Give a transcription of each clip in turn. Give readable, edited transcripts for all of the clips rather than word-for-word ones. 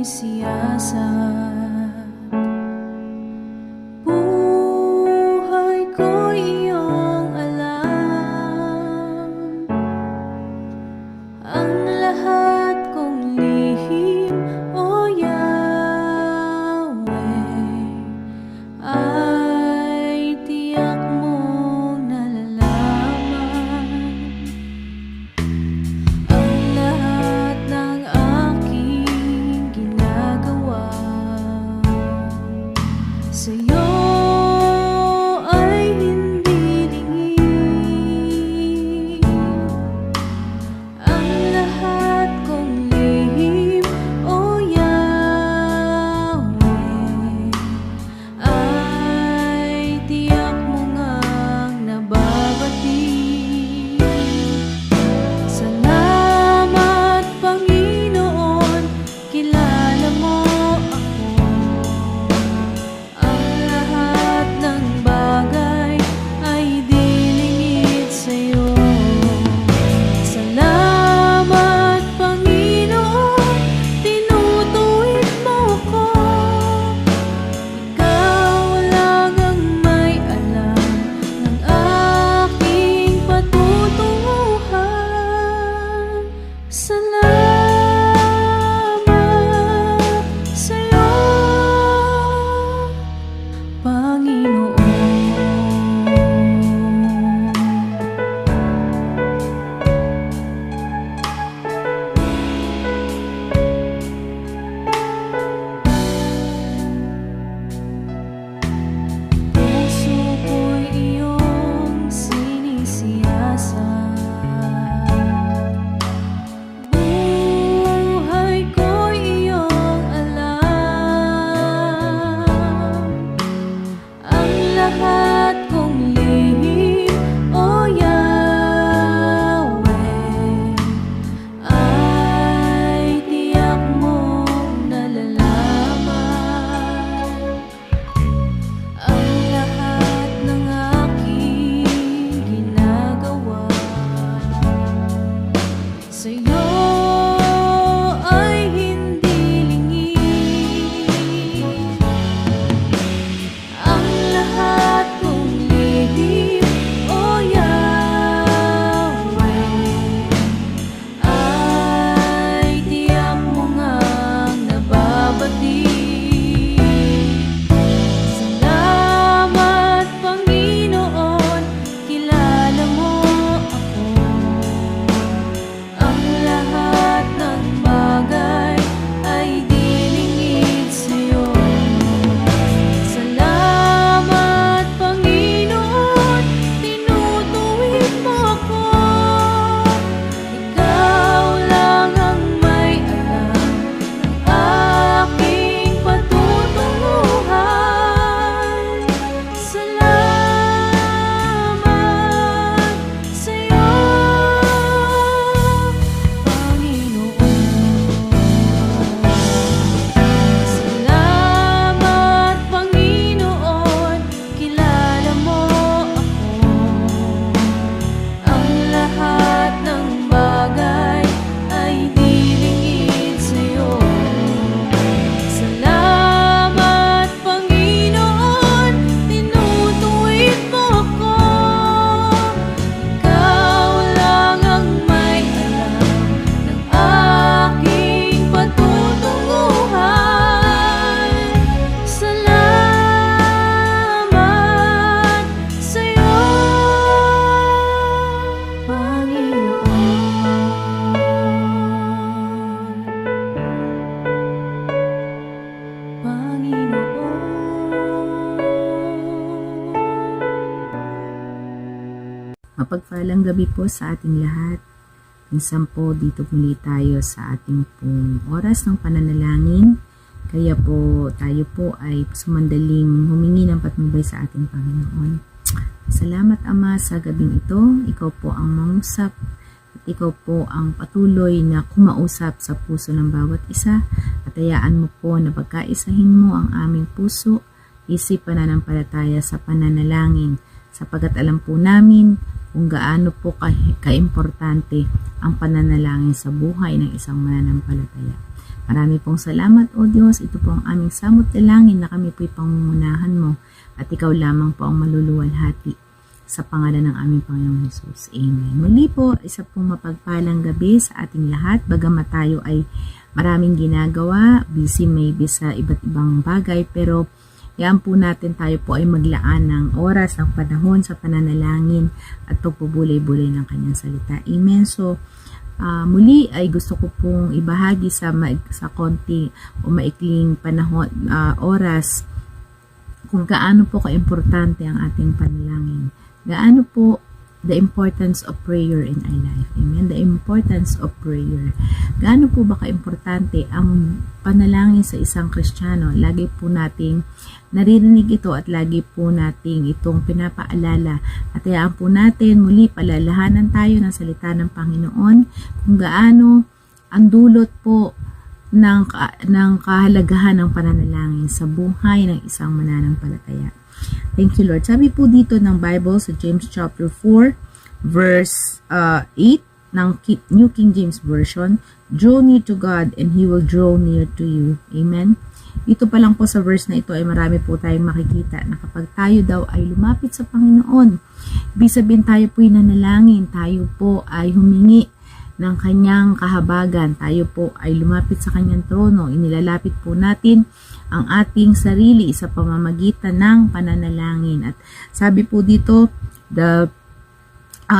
sinisiyasat. Buhay ko'y iyong alam, ang lahat kong lihim, O Yahweh, ay tiyak mong nalalaman. Ang lahat ng aking ginagawa sa'yo ay hindi lingid. Ang lahat kong lihim, O Yahweh, ay tiyak mo ngang nababati. Salamat, Panginoon, kilala mo ako. Ang lahat ng bagay ay di lingid sa'yo. Salamat, Panginoon, tinutuwid mo ako. Ikaw lang ang may alam ng aking patutunguhan. Salamat sa'yo, Panginoon. Puso ko'y iyong sinisiyasat. Buhay ko'y iyong alam, ang lahat kong lihim, O Yahweh, ay tiyak mong nalalaman. Ang lahat ng aking ginagawa sa'yo ay hindi lingid. Ang lahat kong lihim, O Yahweh, ay tiyak mo ngang nababati. Salamat, Panginoon, kilala mo ako. Ang lahat ng bagay ay di lingid sa'yo. Salamat, Panginoon, tinutuwid mo ako. Ikaw lang ang may alam ng aking patutunguhan. Salamat sa'yo, Panginoon. Salamat, Panginoon, kilala mo ako. Ang lahat ng bagay ay di lingid sa'yo. Salamat, Panginoon, tinutuwid mo ako. Ikaw lang ang may alam ng aking patutunguhan. Salamat sa'yo, Panginoon. Mapagpalang gabi po sa ating lahat. Minsan po dito muli tayo sa ating pong oras ng pananalangin. Kaya po tayo po ay sumandaling humingi ng patnubay sa ating Panginoon. Salamat, Ama, sa gabing ito. Ikaw po ang mangusap at ikaw po ang patuloy na kumausap sa puso ng bawat isa. At hayaan mo po na pagkaisahin mo ang aming puso, isip, pananampalataya sa pananalangin, sapagkat alam po namin kung gaano po kaimportante ang pananalangin sa buhay ng isang mananampalataya. Marami pong salamat, O Diyos. Ito po ang aming samot dalangin na kami po'y pangungunahan mo at ikaw lamang po ang maluluwalhati sa pangalan ng aming Panginoong Jesus. Amen. Muli po, isa pong mapagpalang gabi sa ating lahat. Bagamat tayo ay maraming ginagawa, busy maybe sa iba't ibang bagay, pero yan po natin, tayo po ay maglaan ng oras, ng panahon sa pananalangin at pagpubulay-bulay ng kanyang salita. Amen. So, muli ay gusto ko pong ibahagi sa konti o maikling panahon, oras, kung gaano po ka-importante ang ating panalangin. Gaano po the importance of prayer in our life. Amen. The importance of prayer. Gaano po ba ka-importante ang panalangin sa isang Kristiyano? Lagi po nating naririnig ito at lagi po nating itong pinapaalala. At hayaan po natin muli palalahanan tayo ng salita ng Panginoon kung gaano ang dulot po ng kahalagahan ng pananalangin sa buhay ng isang mananampalataya. Thank you, Lord. Sabi po dito ng Bible sa James chapter 4, verse 8 ng New King James Version, "Draw near to God and He will draw near to you." Amen. Ito pa lang po sa verse na ito ay marami po tayong makikita na kapag tayo daw ay lumapit sa Panginoon, ibig sabihin tayo po ay nanalangin, tayo po ay humingi ng kanyang kahabagan, tayo po ay lumapit sa kanyang trono, inilalapit po natin ang ating sarili sa pamamagitan ng pananalangin. At sabi po dito, the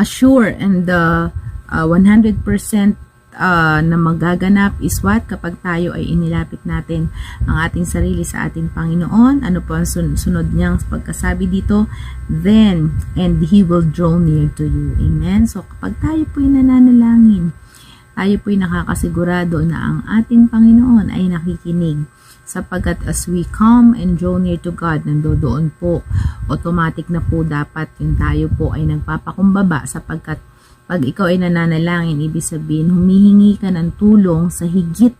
sure and the 100% na magaganap is what? Kapag tayo ay inilapit natin ang ating sarili sa ating Panginoon. Ano po ang sunod niyang pagkasabi dito? Then, and He will draw near to you. Amen? So, kapag tayo po ay nananalangin, tayo po ay nakakasigurado na ang ating Panginoon ay nakikinig. Sapagkat as we come and draw near to God, nandoon po, automatic na po dapat yung tayo po ay nagpapakumbaba, sapagkat pag ikaw ay nananalangin, ibig sabihin, humihingi ka ng tulong sa higit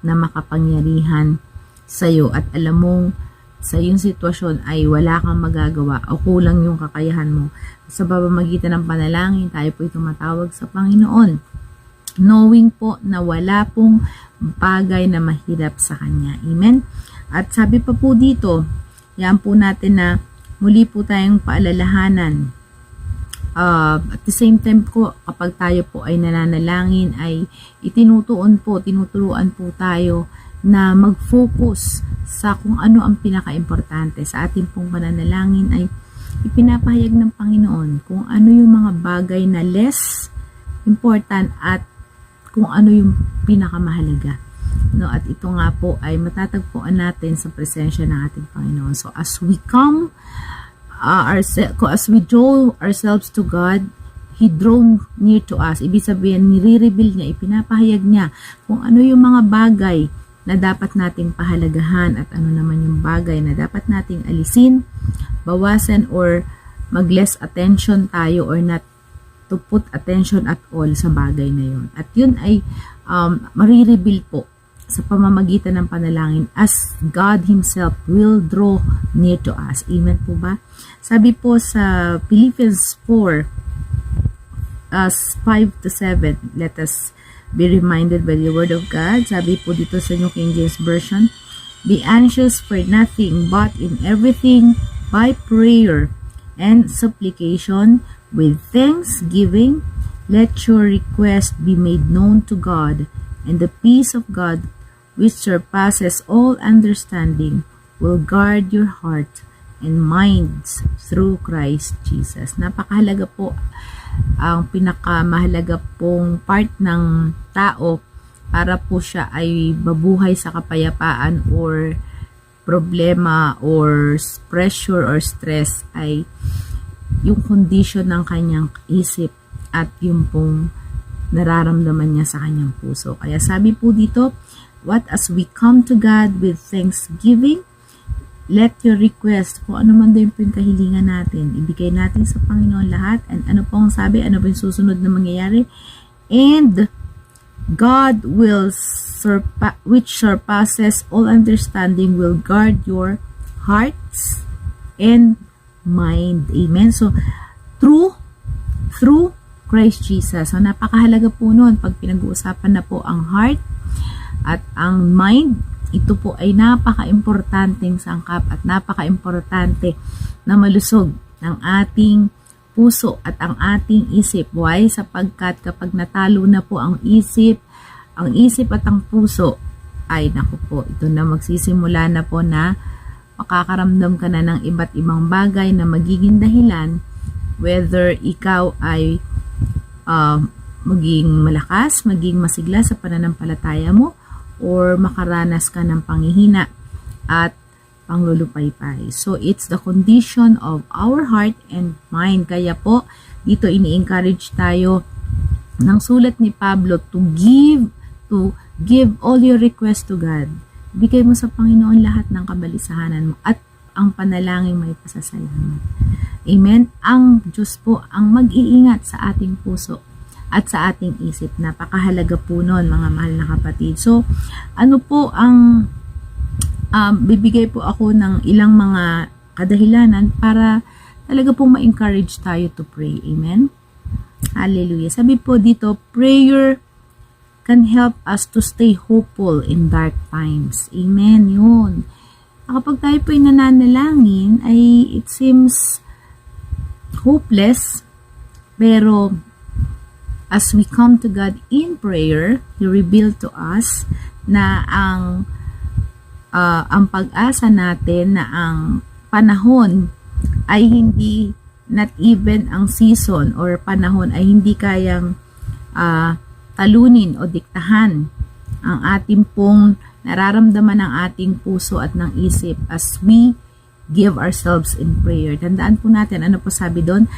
na makapangyarihan sa iyo at alam mong sa iyong sitwasyon ay wala kang magagawa o kulang yung kakayahan mo. Sa pamamagitan ng panalangin, tayo po ay tumatawag sa Panginoon, knowing po na wala pong bagay na mahirap sa Kanya. Amen? At sabi pa po dito, yan po natin na muli po tayong paalalahanan. At the same time po, kapag tayo po ay nananalangin, ay tinuturuan po tayo na mag-focus sa kung ano ang pinaka-importante. Sa ating pong pananalangin ay ipinapahayag ng Panginoon kung ano yung mga bagay na less important at kung ano yung pinakamahalaga. No, at ito nga po ay matatagpuan natin sa presensya ng ating Panginoon. So as we come, as we draw ourselves to God, He drawn near to us. Ibig sabihin, nire-reveal niya, ipinapahayag niya kung ano yung mga bagay na dapat nating pahalagahan at ano naman yung bagay na dapat nating alisin, bawasan, or mag-less attention tayo or not to put attention at all sa bagay na yun. At yun ay marireveal po sa pamamagitan ng panalangin as God Himself will draw near to us. Amen po ba? Sabi po sa Philippians 4, 5-7, let us be reminded by the Word of God. Sabi po dito sa New King James Version, "Be anxious for nothing, but in everything by prayer and supplication with thanksgiving, let your request be made known to God, and the peace of God, which surpasses all understanding, will guard your heart and minds through Christ Jesus." Napakahalaga po, ang pinakamahalaga pong part ng tao para po siya ay mabuhay sa kapayapaan or problema or pressure or stress ay yung condition ng kanyang isip at yung pong nararamdaman niya sa kanyang puso. Kaya sabi po dito, as we come to God with thanksgiving, let your request, kung ano man daw yung kahilingan natin, ibigay natin sa Panginoon lahat. And ano po ang sabi? Ano po yung susunod na mangyayari? And God will which surpasses all understanding will guard your hearts and mind. Amen. So, through Christ Jesus. So, napakahalaga po nun pag pinag-uusapan na po ang heart At ang mind, ito po ay napaka-importanteng sangkap at napaka-importante na malusog ng ating puso at ang ating isip. Why? Sapagkat kapag natalo na po ang isip at ang puso, ay naku po, ito na magsisimula na po na makakaramdam ka na ng iba't ibang bagay na magiging dahilan whether ikaw ay maging malakas, maging masigla sa pananampalataya mo, or makaranas ka ng panghihina at panglulupaypay. So, it's the condition of our heart and mind. Kaya po, dito ini-encourage tayo ng sulat ni Pablo to give all your request to God. Bigay mo sa Panginoon lahat ng kabalisahanan mo at ang panalangin may pasasalamat. Amen? Ang Diyos po ang mag-iingat sa ating puso at sa ating isip. Napakahalaga po nun, mga mahal na kapatid. So, ano po ang bibigay po ako ng ilang mga kadahilanan para talaga pong ma-encourage tayo to pray. Amen? Hallelujah. Sabi po dito, prayer can help us to stay hopeful in dark times. Amen. Yun. Kapag tayo po nananalangin, ay it seems hopeless, pero as we come to God in prayer, He revealed to us na ang pag-asa natin na ang panahon ay hindi, not even ang season or panahon ay hindi kayang talunin o diktahan ang ating pong nararamdaman ng ating puso at ng isip as we give ourselves in prayer. Tandaan po natin, ano po sabi doon?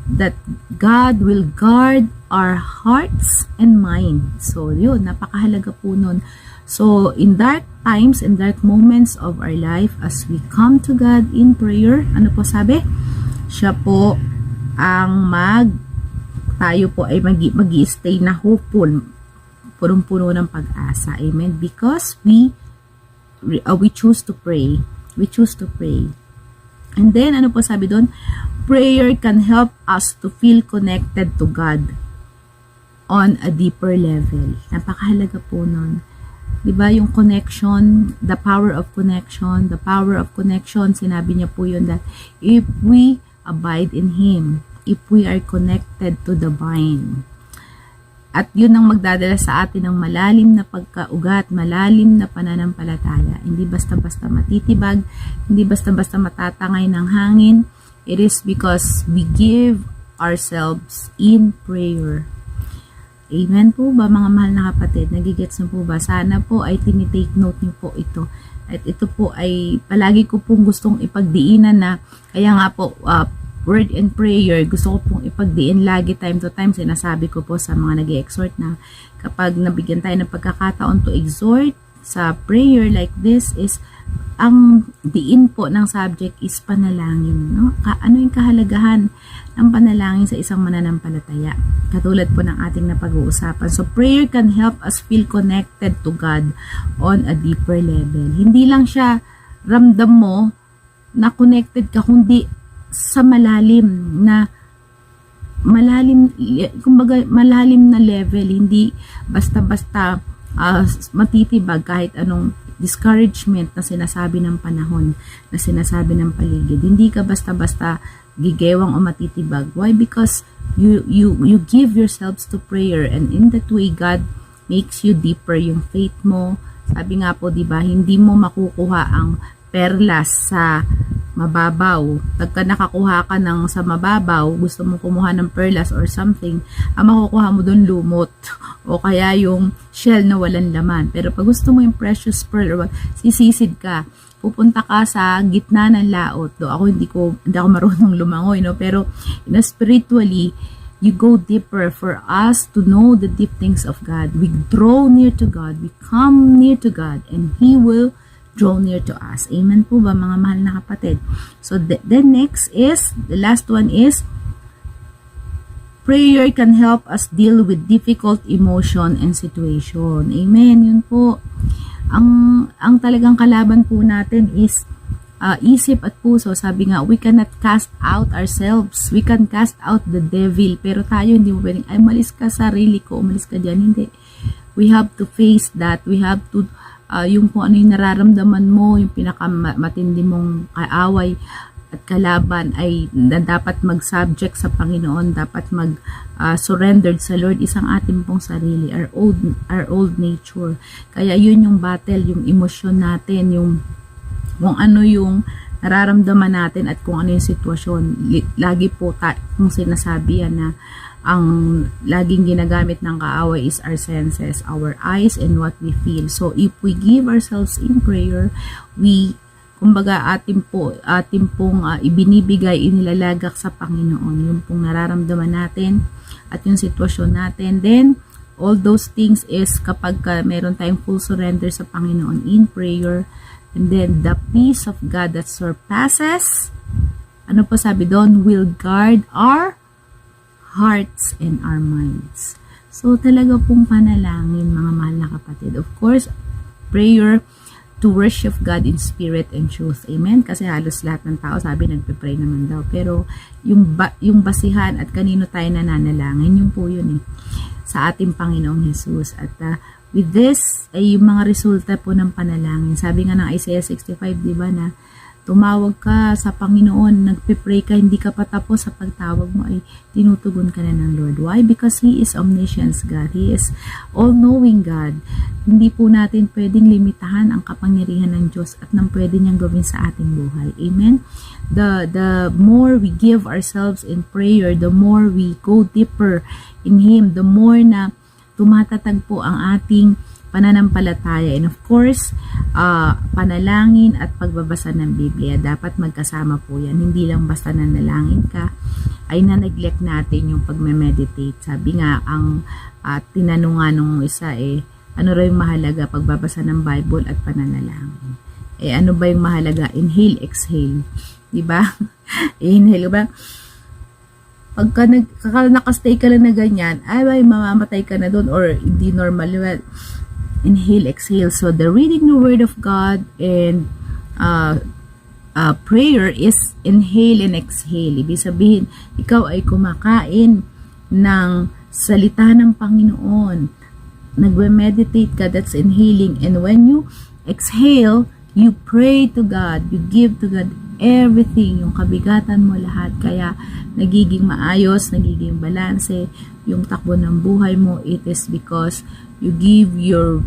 That God will guard our hearts and mind. So, yun, napakahalaga po nun. So, in dark times and dark moments of our life, as we come to God in prayer, ano po sabi? Siya po ang tayo po ay mag-i-stay na hopeful, punong-puno ng pag-asa. Amen? Because we choose to pray. We choose to pray. And then, ano po sabi doon? Prayer can help us to feel connected to God on a deeper level. Napakahalaga po nun. Diba yung connection, the power of connection, sinabi niya po yun that if we abide in Him, if we are connected to the vine, at yun ang magdadala sa atin ng malalim na pagkaugat, malalim na pananampalataya. Hindi basta-basta matitibag, hindi basta-basta matatangay ng hangin. It is because we give ourselves in prayer. Amen po ba, mga mahal na kapatid? Nagigets niyo po ba? Sana po ay tinitake note niyo po ito. At ito po ay palagi ko pong gustong ipagdiinan na, kaya nga po, word and prayer, gusto ko pong ipagdiin lagi, time to time. Sinasabi ko po sa mga nag-exhort na kapag nabigyan tayo ng pagkakataon to exhort sa prayer like this is, ang diin po ng subject is panalangin. No? Ano yung kahalagahan ng panalangin sa isang mananampalataya? Katulad po ng ating napag-uusapan. So, prayer can help us feel connected to God on a deeper level. Hindi lang siya ramdam mo na connected ka, kundi sa malalim na level. Hindi basta-basta matitibag kahit anong discouragement na sinasabi ng panahon, na sinasabi ng paligid. Hindi ka basta-basta gigewang o matitibag. Why? Because you give yourselves to prayer, and in that way God makes you deeper yung faith mo. Sabi nga po, 'di ba, hindi mo makukuha ang perlas sa mababaw. Pagka nakakuha ka ng sa mababaw, gusto mo kumuha ng perlas or something, ang makukuha mo doon lumot o kaya yung shell na walang laman. Pero pag gusto mo yung precious pearl, sisisid ka. Pupunta ka sa gitna ng laot. Do ako hindi ako marunong lumangoy, no? Pero spiritually, you go deeper for us to know the deep things of God. We draw near to God, we come near to God, and He will draw near to us. Amen po ba, mga mahal na kapatid? So, the next is, the last one is, prayer can help us deal with difficult emotion and situation. Amen, yun po. Ang talagang kalaban po natin is isip at puso. Sabi nga, we cannot cast out ourselves. We can cast out the devil. Pero tayo, hindi mo pwedeng, ay, umalis ka sarili ko, umalis ka dyan. Hindi. we have to face that. We have to, yung kung ano yung nararamdaman mo, yung pinakamatindi mong kaaway at kalaban ay na dapat mag-subject sa Panginoon, dapat mag-surrendered sa Lord, isang ating pong sarili, our old nature. Kaya yun yung battle, yung emosyon natin, yung kung ano yung nararamdaman natin at kung ano yung sitwasyon. Lagi po kung sinasabi yan na ang laging ginagamit ng kaaway is our senses, our eyes, and what we feel. So if we give ourselves in prayer, kumbaga ating pong ibinibigay, inilalagak sa Panginoon yung pong nararamdaman natin at yung sitwasyon natin. Then all those things is kapag meron tayong full surrender sa Panginoon in prayer, and then the peace of God that surpasses, ano po sabi doon, will guard our hearts and our minds. So talaga pong panalangin, mga mahal na kapatid. Of course, prayer to worship God in spirit and truth. Amen? Kasi halos lahat ng tao sabi nagpe-pray naman daw. Pero yung basihan at kanino tayo nananalangin, yung po yun sa ating Panginoong Jesus. At with this, ay yung mga resulta po ng panalangin. Sabi nga ng Isaiah 65, di ba, na tumawag ka sa Panginoon, nagpe-pray ka, hindi ka pa tapos sa pagtawag mo ay tinutugon ka na ng Lord. Why? Because He is omniscient God. He is all-knowing God. Hindi po natin pwedeng limitahan ang kapangyarihan ng Diyos at nang pwede niyang gawin sa ating buhay. Amen? The more we give ourselves in prayer, the more we go deeper in Him, the more na tumatatag po ang ating pananampalataya. And of course, panalangin at pagbabasa ng Biblia, dapat magkasama po yan. Hindi lang basta nanalangin ka, ay na-neglect natin yung pagme-meditate. Sabi nga, ang tinanong nga nung isa ano raw yung mahalaga pagbabasa ng Bible at pananalangin? Ano ba yung mahalaga? Inhale, exhale. Diba? Inhale, ba? Pagka nakastay ka lang na ganyan, ay mamamatay ka na doon or hindi normal. Well, inhale, exhale. So the reading the Word of God and prayer is inhale and exhale. Ibig sabihin, ikaw ay kumakain ng salita ng Panginoon. Nagme-meditate ka, that's inhaling. And when you exhale, you pray to God. You give to God everything, yung kabigatan mo lahat. Kaya nagiging maayos, nagiging balanse yung takbo ng buhay mo. It is because you give your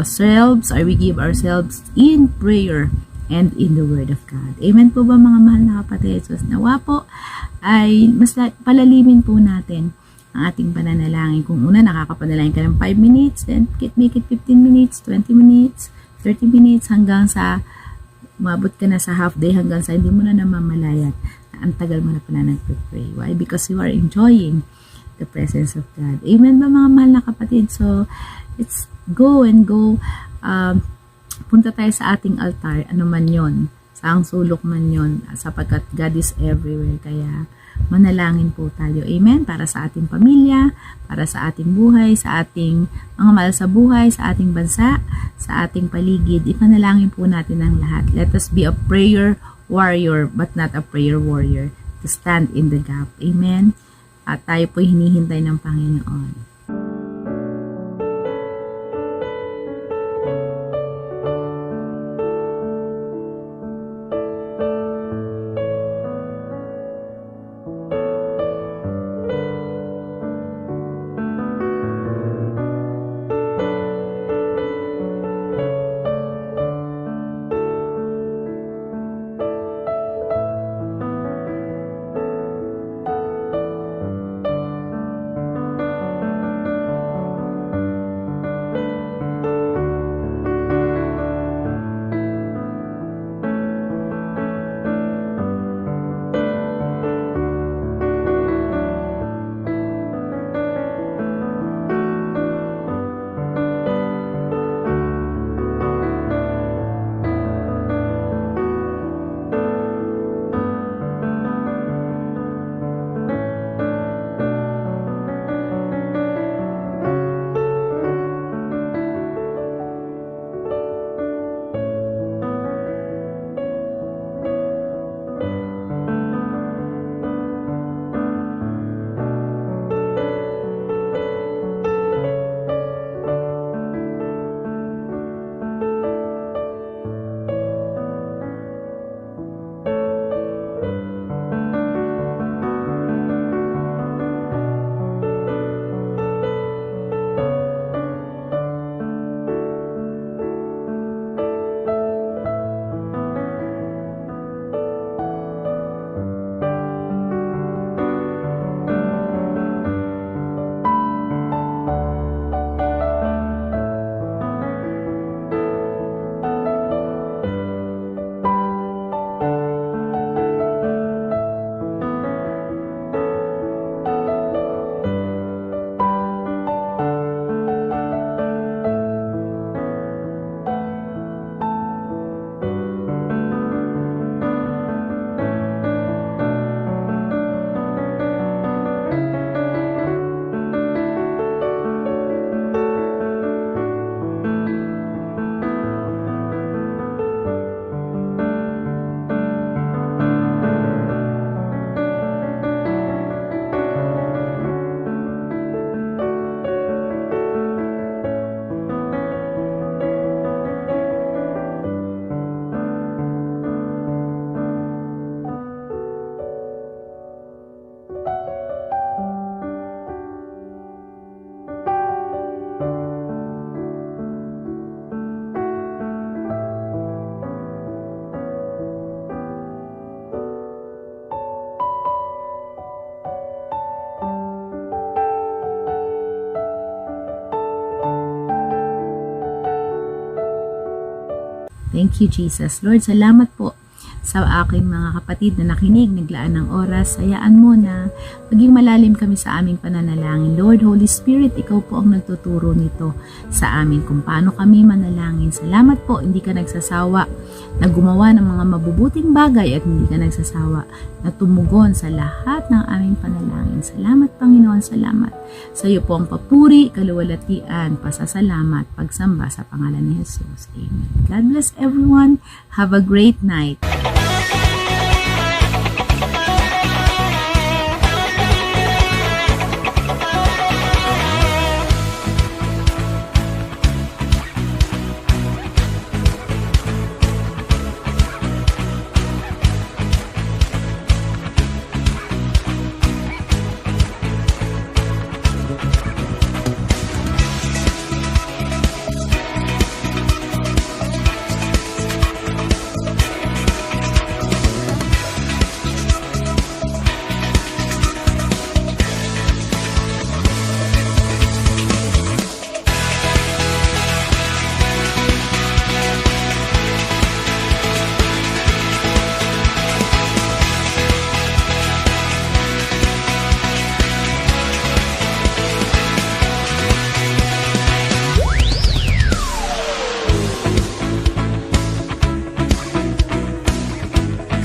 selves, or we give ourselves in prayer and in the Word of God. Amen po ba mga mahal na kapatid? So, nawa po ay mas palalimin po natin ang ating pananalangin. Kung una nakakapanalangin ka ng 5 minutes, then make it 15 minutes, 20 minutes, 30 minutes, hanggang sa umabot ka na sa half day, hanggang sa hindi mo na namamalayat na ang tagal mo na pala nagpe-pray. Why? Because you are enjoying the presence of God. Amen ba mga mahal na kapatid? So, let's go and go. Punta tayo sa ating altar. Ano man yon, saang sulok man yon, sapagkat God is everywhere. Kaya manalangin po tayo. Amen? Para sa ating pamilya, para sa ating buhay, sa ating mga mahal sa buhay, sa ating bansa, sa ating paligid. Ipanalangin po natin ang lahat. Let us be a prayer warrior but not a prayer warrior, to stand in the gap. Amen? At tayo po hinihintay ng Panginoon. Thank you, Jesus. Lord, salamat po sa aking mga kapatid na nakinig, naglaan ng oras. Hayaan mo na maging malalim kami sa aming pananalangin. Lord, Holy Spirit, ikaw po ang nagtuturo nito sa amin kung paano kami manalangin. Salamat po, hindi ka nagsasawa na gumawa ng mga mabubuting bagay at hindi ka nagsasawa na tumugon sa lahat ng aming panalangin. Salamat, Panginoon, salamat. Sa iyo po ang papuri, kaluwalhatian, pasasalamat, pagsamba sa pangalan ni Jesus. Amen. God bless everyone. Have a great night.